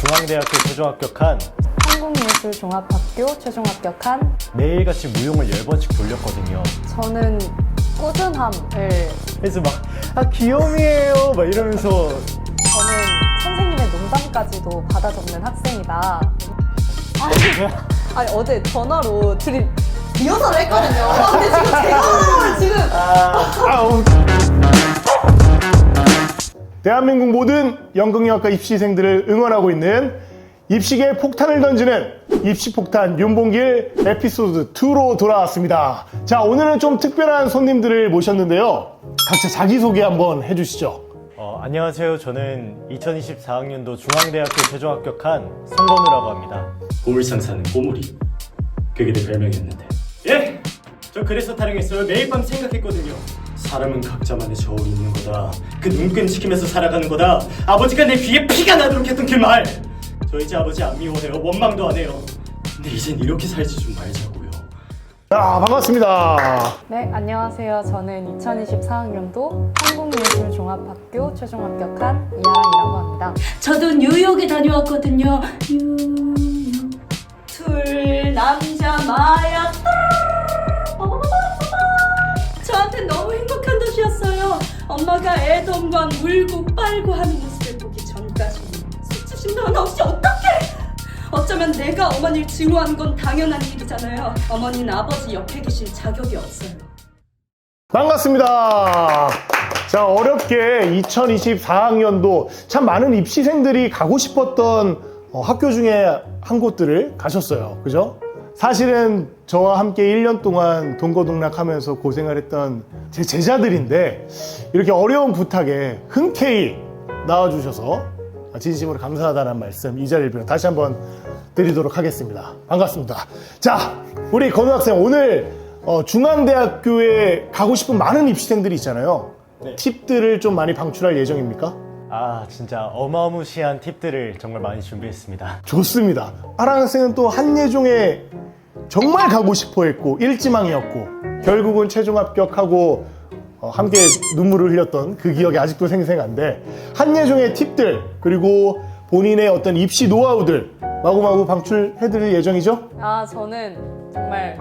중앙대학교 최종 합격한, 한국예술종합학교 최종 합격한, 매일같이 무용을 10번씩 돌렸거든요. 저는 꾸준함을, 그래서 막 귀요미예요 막 이러면서. 저는 선생님의 농담까지도 받아 적는 학생이다. 아니 어제 전화로 둘이 리허설을 했거든요. 근데 지금 대한민국 모든 연극영화과 입시생들을 응원하고 있는 입시계에 폭탄을 던지는 입시폭탄 윤봉길 에피소드 2로 돌아왔습니다. 자, 오늘은 좀 특별한 손님들을 모셨는데요. 각자 자기소개 한번 해주시죠. 안녕하세요. 저는 2024학년도 중앙대학교 최종 합격한 송건우라고 합니다. 보물상 사는 보물이 그게 내 별명이었는데, 예! 저 그래서 타령했어요. 매일 밤 생각했거든요. 사람은 각자만의 저울이 있는 거다. 그 눈끈치기면서 살아가는 거다. 아버지가 내 귀에 피가 나도록 했던 그 말. 저 이제 아버지 안 미워해요. 원망도 안 해요. 근데 이젠 이렇게 살지 좀 말자고요. 반갑습니다. 네, 안녕하세요. 저는 2024학년도 한국예술종합학교 최종 합격한 이하랑이라고 합니다. 저도 뉴욕에 다녀왔거든요. 뉴욕 둘 남자 마야 저한테 너무 행복한 도시였어요. 엄마가 애동과 울고 빨고 하는 모습을 보기 전까지는 수치심도 없이 어떡해. 어쩌면 내가 어머니를 증오하는 건 당연한 일이잖아요. 어머니는 아버지 옆에 계실 자격이 없어요. 반갑습니다. 자, 어렵게 2024학년도 참 많은 입시생들이 가고 싶었던 학교 중에 한 곳들을 가셨어요. 그죠? 사실은 저와 함께 1년 동안 동거동락하면서 고생을 했던 제 제자들인데 이렇게 어려운 부탁에 흔쾌히 나와주셔서 진심으로 감사하다는 말씀 이 자리를 빌어 다시 한번 드리도록 하겠습니다. 반갑습니다. 자, 우리 건우 학생, 오늘 중앙대학교에 가고 싶은 많은 입시생들이 있잖아요. 네. 팁들을 좀 많이 방출할 예정입니까? 진짜 어마무시한 팁들을 정말 많이 준비했습니다. 좋습니다. 하랑 학생은 또 한예종에 정말 가고 싶어 했고 일지망이었고 결국은 최종 합격하고 함께 눈물을 흘렸던 그 기억이 아직도 생생한데, 한예종의 팁들 그리고 본인의 어떤 입시 노하우들 마구마구 방출해드릴 예정이죠? 저는 정말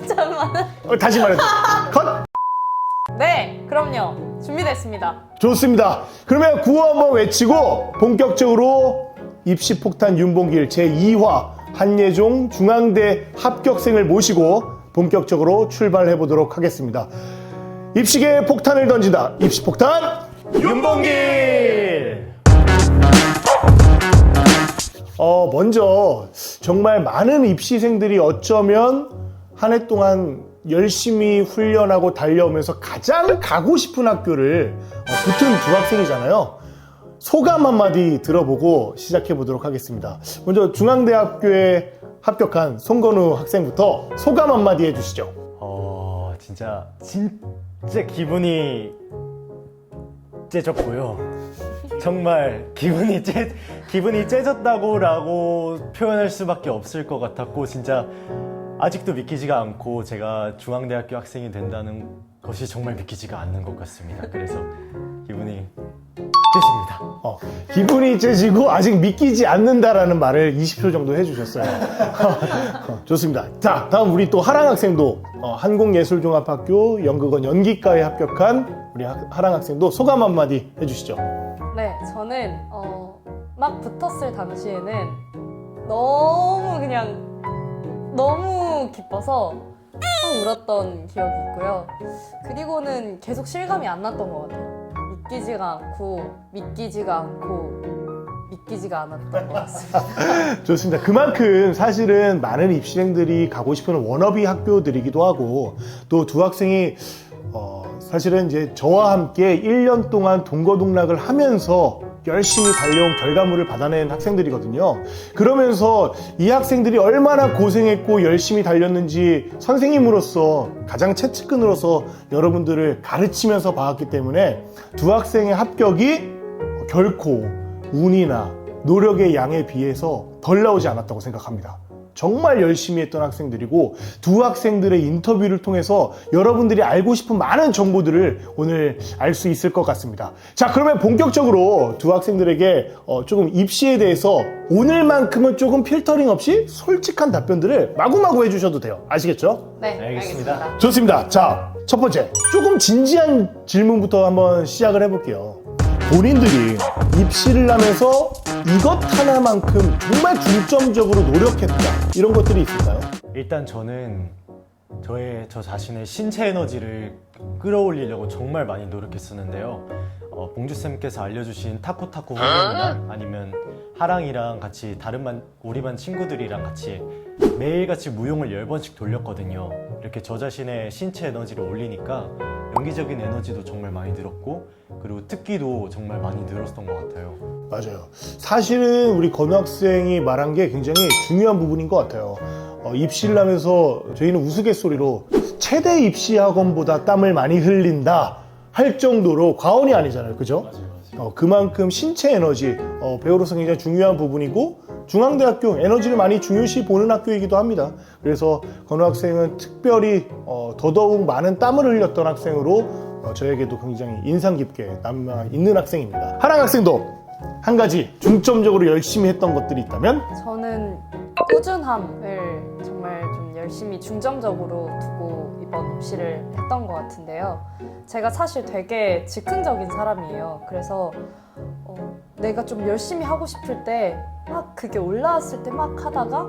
잠깐만. 다시 말해줘. 컷! 네, 그럼요. 준비됐습니다. 좋습니다. 그러면 구호 한번 외치고 본격적으로 입시폭탄 윤봉길 제2화 한예종 중앙대 합격생을 모시고 본격적으로 출발해보도록 하겠습니다. 입시계에 폭탄을 던진다. 입시폭탄 윤봉길! 먼저 정말 많은 입시생들이 어쩌면 한 해 동안 열심히 훈련하고 달려오면서 가장 가고 싶은 학교를 붙은 두 학생이잖아요. 소감 한마디 들어보고 시작해 보도록 하겠습니다. 먼저 중앙대학교에 합격한 송건우 학생부터 소감 한마디 해주시죠. 진짜 기분이 째졌고요. 정말 기분이 째졌다고라고 표현할 수밖에 없을 것 같았고, 진짜 아직도 믿기지가 않고 제가 중앙대학교 학생이 된다는 것이 정말 믿기지가 않는 것 같습니다. 그래서 기분이 째집니다. 기분이 째지고 아직 믿기지 않는다라는 말을 20초 정도 해주셨어요. 좋습니다. 자, 다음 우리 또 하랑 학생도 한국예술종합학교 연극원 연기과에 합격한 우리 하랑 학생도 소감 한마디 해주시죠. 네, 저는 막 붙었을 당시에는 너무 기뻐서 울었던 기억이 있고요. 그리고는 계속 실감이 안 났던 것 같아요. 믿기지가 않았던 것 같습니다. 좋습니다. 그만큼 사실은 많은 입시생들이 가고 싶은 워너비 학교들이기도 하고, 또 두 학생이 사실은 이제 저와 함께 1년 동안 동거동락을 하면서 열심히 달려온 결과물을 받아낸 학생들이거든요. 그러면서 이 학생들이 얼마나 고생했고 열심히 달렸는지 선생님으로서 가장 최측근으로서 여러분들을 가르치면서 봐왔기 때문에 두 학생의 합격이 결코 운이나 노력의 양에 비해서 덜 나오지 않았다고 생각합니다. 정말 열심히 했던 학생들이고 두 학생들의 인터뷰를 통해서 여러분들이 알고 싶은 많은 정보들을 오늘 알 수 있을 것 같습니다. 자, 그러면 본격적으로 두 학생들에게 조금 입시에 대해서 오늘만큼은 조금 필터링 없이 솔직한 답변들을 마구마구 해주셔도 돼요. 아시겠죠? 네, 알겠습니다. 좋습니다. 자, 첫 번째 조금 진지한 질문부터 한번 시작을 해볼게요. 본인들이 입시를 하면서 이것 하나만큼 정말 중점적으로 노력했다 이런 것들이 있을까요? 일단 저는 저 자신의 신체 에너지를 끌어올리려고 정말 많이 노력했었는데요. 봉주쌤께서 알려주신 타코타코 훈련이나 아니면 하랑이랑 같이 우리 반 친구들이랑 같이 매일같이 무용을 10번씩 돌렸거든요. 이렇게 저 자신의 신체 에너지를 올리니까 연기적인 에너지도 정말 많이 늘었고 그리고 특기도 정말 많이 늘었던 것 같아요. 맞아요. 사실은 우리 건우 학생이 말한 게 굉장히 중요한 부분인 것 같아요. 입시를 하면서 저희는 우스갯소리로 최대 입시 학원보다 땀을 많이 흘린다 할 정도로 과언이 아니잖아요. 그죠? 그만큼 신체 에너지 배우로서 굉장히 중요한 부분이고 중앙대학교 에너지를 많이 중요시 보는 학교이기도 합니다. 그래서 건우 학생은 특별히 더더욱 많은 땀을 흘렸던 학생으로 저에게도 굉장히 인상 깊게 남아 있는 학생입니다. 하랑 학생도 한 가지 중점적으로 열심히 했던 것들이 있다면? 저는 꾸준함을 정말 좀 열심히 중점적으로 두고 이번 입시를 했던 것 같은데요. 제가 사실 되게 즉흥적인 사람이에요. 그래서 내가 좀 열심히 하고 싶을 때 막 그게 올라왔을 때 막 하다가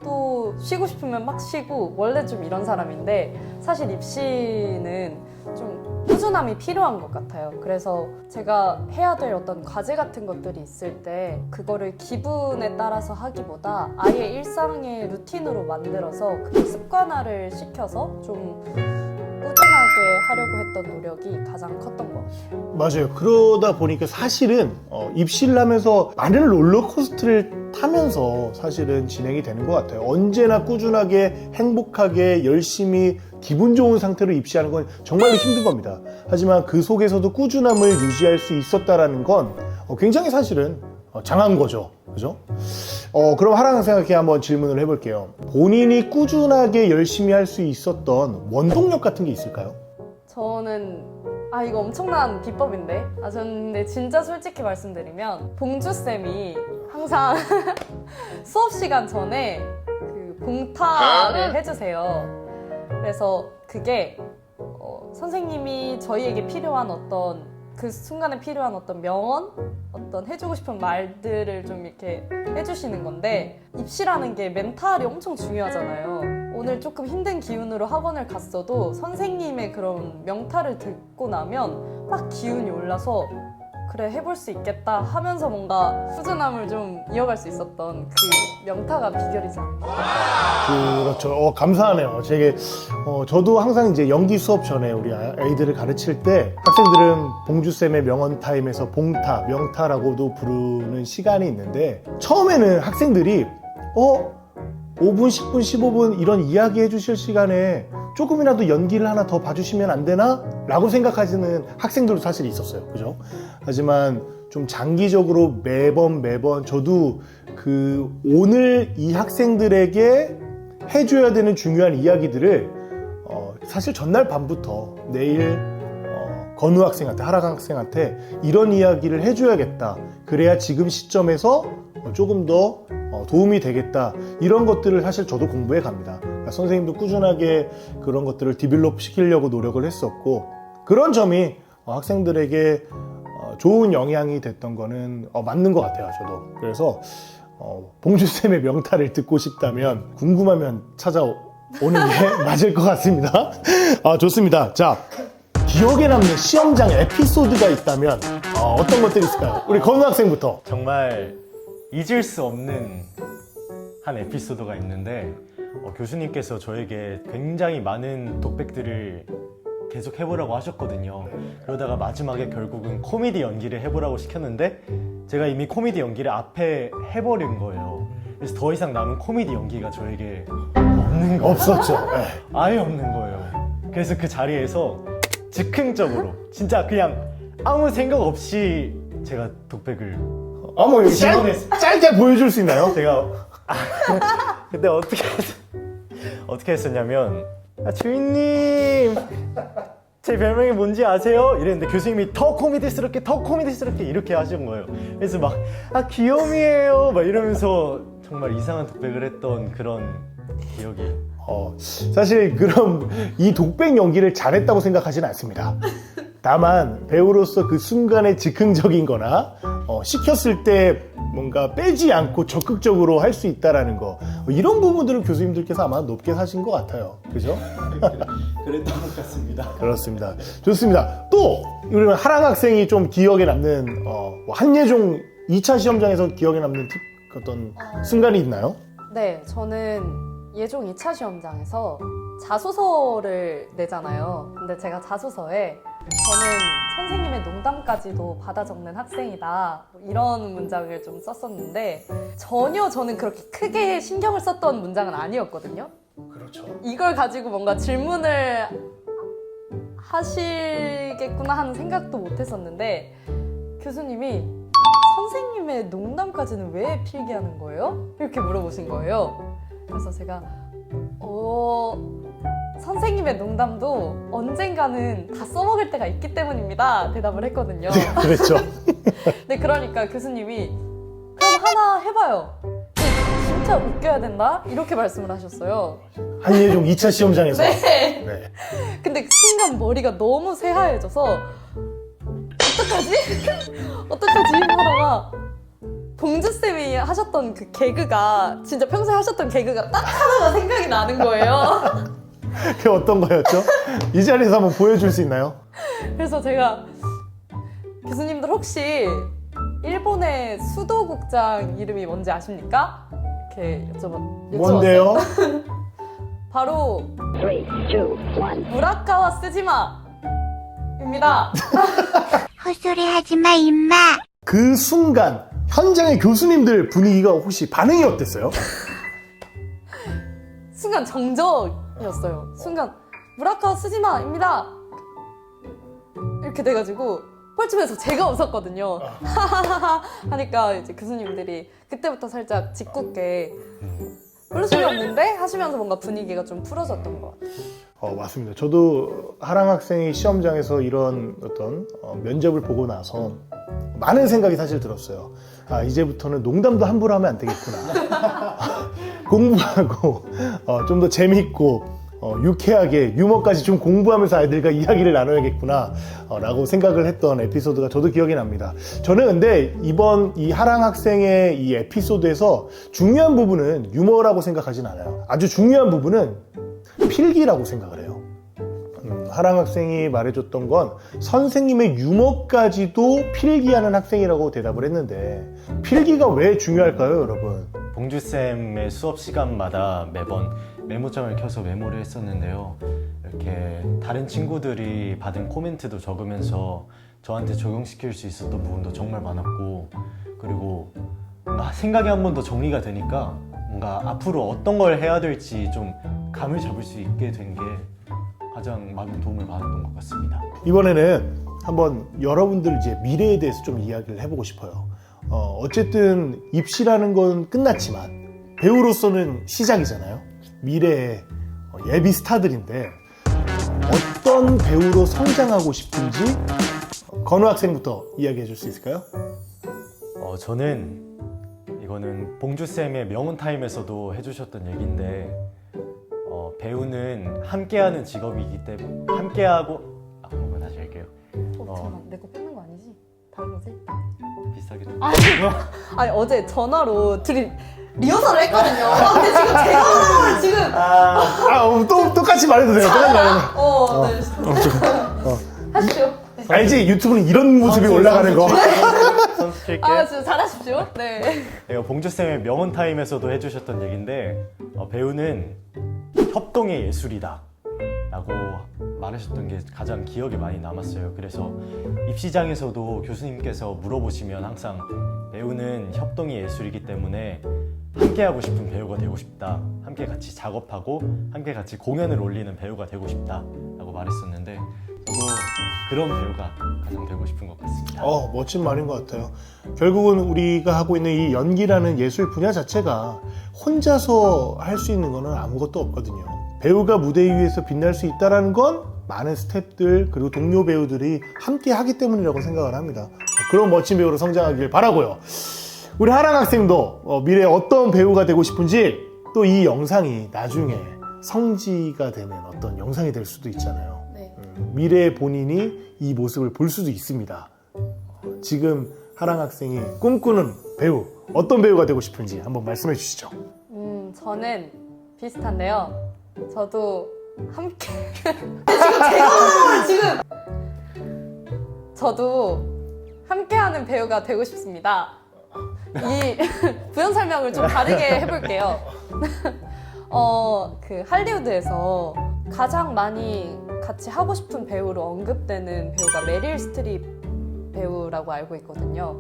또 쉬고 싶으면 막 쉬고 원래 좀 이런 사람인데 사실 입시는 좀 꾸준함이 필요한 것 같아요. 그래서 제가 해야 될 어떤 과제 같은 것들이 있을 때 그거를 기분에 따라서 하기보다 아예 일상의 루틴으로 만들어서 그걸 습관화를 시켜서 좀 꾸준하게 하려고 했던 노력이 가장 컸던 것 같아요. 맞아요. 그러다 보니까 사실은 입시를 하면서 많은 롤러코스터를 타면서 사실은 진행이 되는 것 같아요. 언제나 꾸준하게 행복하게 열심히 기분 좋은 상태로 입시하는 건 정말로 힘든 겁니다. 하지만 그 속에서도 꾸준함을 유지할 수 있었다라는 건 굉장히 사실은 장한 거죠. 그죠? 그럼 하랑 학생에게 한번 질문을 해볼게요. 본인이 꾸준하게 열심히 할 수 있었던 원동력 같은 게 있을까요? 저는 이거 엄청난 비법인데 저는 근데 진짜 솔직히 말씀드리면 봉주쌤이 항상 수업 시간 전에 그 봉타를 해주세요. 그래서 그게 선생님이 저희에게 필요한 어떤 그 순간에 필요한 어떤 명언? 어떤 해주고 싶은 말들을 좀 이렇게 해주시는 건데 입시라는 게 멘탈이 엄청 중요하잖아요. 오늘 조금 힘든 기운으로 학원을 갔어도 선생님의 그런 명탈을 듣고 나면 막 기운이 올라서 그래 해볼 수 있겠다 하면서 뭔가 꾸준함을 좀 이어갈 수 있었던 그 명타가 비결이지 않나. 그렇죠. 감사하네요. 저도 항상 이제 연기 수업 전에 우리 아이들을 가르칠 때 학생들은 봉주쌤의 명언 타임에서 봉타, 명타라고도 부르는 시간이 있는데 처음에는 학생들이 5분, 10분, 15분 이런 이야기 해주실 시간에 조금이라도 연기를 하나 더 봐주시면 안 되나? 라고 생각하시는 학생들도 사실 있었어요. 그죠? 하지만 좀 장기적으로 매번 저도 오늘 이 학생들에게 해줘야 되는 중요한 이야기들을 사실 전날 밤부터 내일 건우 학생한테, 하랑 학생한테 이런 이야기를 해줘야겠다. 그래야 지금 시점에서 조금 더 도움이 되겠다. 이런 것들을 사실 저도 공부해 갑니다. 그러니까 선생님도 꾸준하게 그런 것들을 디벨롭 시키려고 노력을 했었고 그런 점이 학생들에게 좋은 영향이 됐던 거는 맞는 것 같아요. 저도. 그래서 봉주쌤의 명타를 듣고 싶다면 궁금하면 찾아오는 게 맞을 것 같습니다. 좋습니다. 자, 기억에 남는 시험장 에피소드가 있다면 어떤 것들이 있을까요? 우리 건우 학생부터. 정말 잊을 수 없는 한 에피소드가 있는데 교수님께서 저에게 굉장히 많은 독백들을 계속 해보라고 하셨거든요. 그러다가 마지막에 결국은 코미디 연기를 해보라고 시켰는데 제가 이미 코미디 연기를 앞에 해버린 거예요. 그래서 더 이상 남은 코미디 연기가 저에게 없는 거예요. 없었죠. 네. 아예 없는 거예요. 그래서 그 자리에서 즉흥적으로 진짜 그냥 아무 생각 없이 제가 독백을 짧게 보여줄 수 있나요? 제가 근데 어떻게 했었냐면 주인님 제 별명이 뭔지 아세요? 이랬는데 교수님이 더 코미디스럽게 이렇게 하신 거예요. 그래서 막 귀요미예요 막 이러면서 정말 이상한 독백을 했던 그런 기억이. 사실 그럼 이 독백 연기를 잘했다고 생각하지는 않습니다. 다만 배우로서 그 순간에 즉흥적인 거나 시켰을 때 뭔가 빼지 않고 적극적으로 할 수 있다라는 거, 이런 부분들을 교수님들께서 아마 높게 사신 것 같아요. 그죠? 그랬던 것 같습니다. 그렇습니다. 좋습니다. 또 우리는 하랑 학생이 좀 기억에 남는 한예종 2차 시험장에서 기억에 남는 어떤 순간이 있나요? 네, 저는 예종 2차 시험장에서 자소서를 내잖아요. 근데 제가 자소서에 저는 선생님의 농담까지도 받아 적는 학생이다, 뭐 이런 문장을 좀 썼었는데 전혀 저는 그렇게 크게 신경을 썼던 문장은 아니었거든요. 그렇죠. 이걸 가지고 뭔가 질문을 하시겠구나 하는 생각도 못 했었는데 교수님이 선생님의 농담까지는 왜 필기하는 거예요? 이렇게 물어보신 거예요. 그래서 제가 선생님의 농담도 언젠가는 다 써먹을 때가 있기 때문입니다 대답을 했거든요. 그렇죠. 네, 그러니까 교수님이 그럼 하나 해봐요. 진짜 웃겨야 된다? 이렇게 말씀을 하셨어요. 한예종 2차 시험장에서. 네. 네. 근데 그 순간 머리가 너무 새하얘져서 어떡하지? 하다가 봉주쌤이 하셨던 그 개그가 진짜 평소에 하셨던 개그가 딱 하나가 생각이 나는 거예요. 그게 어떤 거였죠? 이 자리에서 한번 보여줄 수 있나요? 그래서 제가 교수님들 혹시 일본의 수도국장 이름이 뭔지 아십니까? 이렇게 여쭤봤어요. 뭔데요? 바로 무라카와 스지마입니다. 헛소리 하지 마, 임마. 그 순간 현장의 교수님들 분위기가 혹시 반응이 어땠어요? 순간 정적이었어요. 순간 무라카와 스지마입니다. 이렇게 돼가지고 뻘쭘해서 제가 웃었거든요. 하하하하 하니까 이제 교수님들이 그때부터 살짝 짓궂게 별로 재미없는데 하시면서 뭔가 분위기가 좀 풀어졌던 것 같아요. 맞습니다. 저도 하랑 학생이 시험장에서 이런 어떤 면접을 보고 나서 많은 생각이 사실 들었어요. 이제부터는 농담도 함부로 하면 안 되겠구나. 공부하고 좀 더 재밌고 유쾌하게 유머까지 좀 공부하면서 아이들과 이야기를 나눠야겠구나 라고 생각을 했던 에피소드가 저도 기억이 납니다. 저는 근데 이번 이 하랑 학생의 이 에피소드에서 중요한 부분은 유머라고 생각하진 않아요. 아주 중요한 부분은 필기라고 생각을 해요. 하랑 학생이 말해줬던 건 선생님의 유머까지도 필기하는 학생이라고 대답을 했는데 필기가 왜 중요할까요, 여러분? 봉주쌤의 수업 시간마다 매번 메모장을 켜서 메모를 했었는데요. 이렇게 다른 친구들이 받은 코멘트도 적으면서 저한테 적용시킬 수 있었던 부분도 정말 많았고, 그리고 뭔가 생각이 한 번 더 정리가 되니까 뭔가 앞으로 어떤 걸 해야 될지 좀 감을 잡을 수 있게 된 게 가장 많은 도움을 받았던 것 같습니다. 이번에는 한번 여러분들 이제 미래에 대해서 좀 이야기를 해보고 싶어요. 어쨌든 입시라는 건 끝났지만 배우로서는 시작이잖아요. 미래의 예비 스타들인데 어떤 배우로 성장하고 싶은지 건우 학생부터 이야기해 줄 수 있을까요? 저는 이거는 봉주쌤의 명언타임에서도 해주셨던 얘기인데 배우는 함께하는 직업이기 때문에 함께하고 한번 다시 할게요. 잠깐만, 내 거 뺏는 거 아니지? 다른 거지? 비슷하게 좀 아니 어제 전화로 둘이 리허설을 했거든요. 근데 지금 제가 지금 또 똑같이 말해도 돼요. 똑같이 말해도 돼요. 하시죠. 알지? 유튜브는 이런 모습이 올라가는 거. 선수 칠게. 진짜 잘하십시오. 네. 이거 봉주쌤의 명언타임에서도 해주셨던 얘기인데 배우는 협동의 예술이다 라고 말하셨던 게 가장 기억에 많이 남았어요. 그래서 입시장에서도 교수님께서 물어보시면 항상 배우는 협동의 예술이기 때문에 함께 하고 싶은 배우가 되고 싶다, 함께 같이 작업하고 함께 같이 공연을 올리는 배우가 되고 싶다 라고 말했었는데 저도 그런 배우가 가장 되고 싶은 것 같습니다. 멋진 말인 것 같아요. 결국은 우리가 하고 있는 이 연기라는 예술 분야 자체가 혼자서 할 수 있는 거는 아무것도 없거든요. 배우가 무대 위에서 빛날 수 있다는 건 많은 스태프들 그리고 동료 배우들이 함께 하기 때문이라고 생각을 합니다. 그런 멋진 배우로 성장하길 바라고요. 우리 하랑 학생도 미래에 어떤 배우가 되고 싶은지, 또 이 영상이 나중에 성지가 되는 어떤 영상이 될 수도 있잖아요. 네. 미래의 본인이 이 모습을 볼 수도 있습니다. 지금 하랑 학생이 꿈꾸는 배우, 어떤 배우가 되고 싶은지 한번 말씀해 주시죠. 저는 비슷한데요. 저도 함께 지금 저도 함께하는 배우가 되고 싶습니다. 이 부연 설명을 좀 다르게 해볼게요. 그 할리우드에서 가장 많이 같이 하고 싶은 배우로 언급되는 배우가 메릴 스트립 배우라고 알고 있거든요.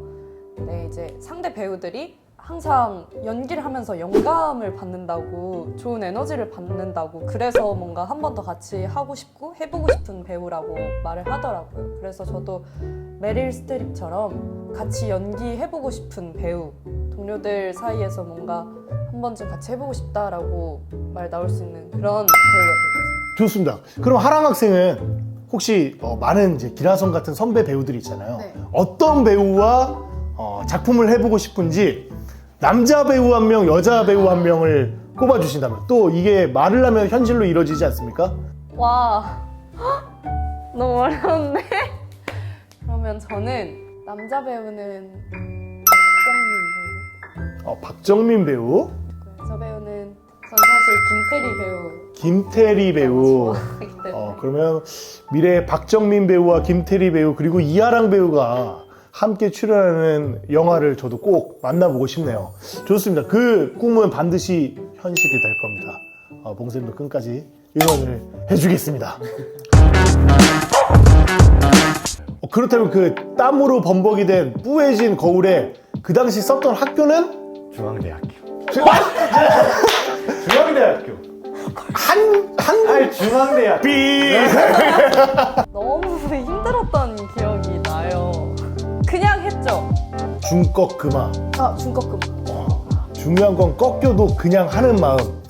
네, 이제 상대 배우들이 항상 연기를 하면서 영감을 받는다고, 좋은 에너지를 받는다고, 그래서 뭔가 한 번 더 같이 하고 싶고 해보고 싶은 배우라고 말을 하더라고요. 그래서 저도 메릴 스트립처럼 같이 연기해보고 싶은 배우, 동료들 사이에서 뭔가 한 번쯤 같이 해보고 싶다라고 말 나올 수 있는 그런 배우가 되고 좋습니다. 그럼 하랑 학생은 혹시 많은 이제 기라성 같은 선배 배우들이 있잖아요. 네. 어떤 배우와 작품을 해보고 싶은지, 남자 배우 한 명, 여자 배우 한 명을 꼽아주신다면, 또 이게 말을 하면 현실로 이루어지지 않습니까? 싶어요. 와, 너무 어려운데? 그러면 저는 남자 배우는 박정민 배우, 박정민 배우, 저 배우는 전 사실 김태리 김태리 배우 배우. 좋아하기 때문에 그러면 미래의 박정민 배우와 김태리 배우 그리고 이하랑 배우가 함께 출연하는 영화를 저도 꼭 만나보고 싶네요. 좋습니다. 그 꿈은 반드시 현실이 될 겁니다. 봉쌤도 끝까지 응원을 해주겠습니다. 그렇다면 그 땀으로 범벅이 된 뿌해진 거울에 그 당시 썼던 학교는? 중앙대학교. 한국 중앙대학교. 삐. 너무 힘들었던 기억이 나요. 그냥 했죠. 중꺾 그마. 중꺾음. 중요한 건 꺾여도 그냥 하는 마음.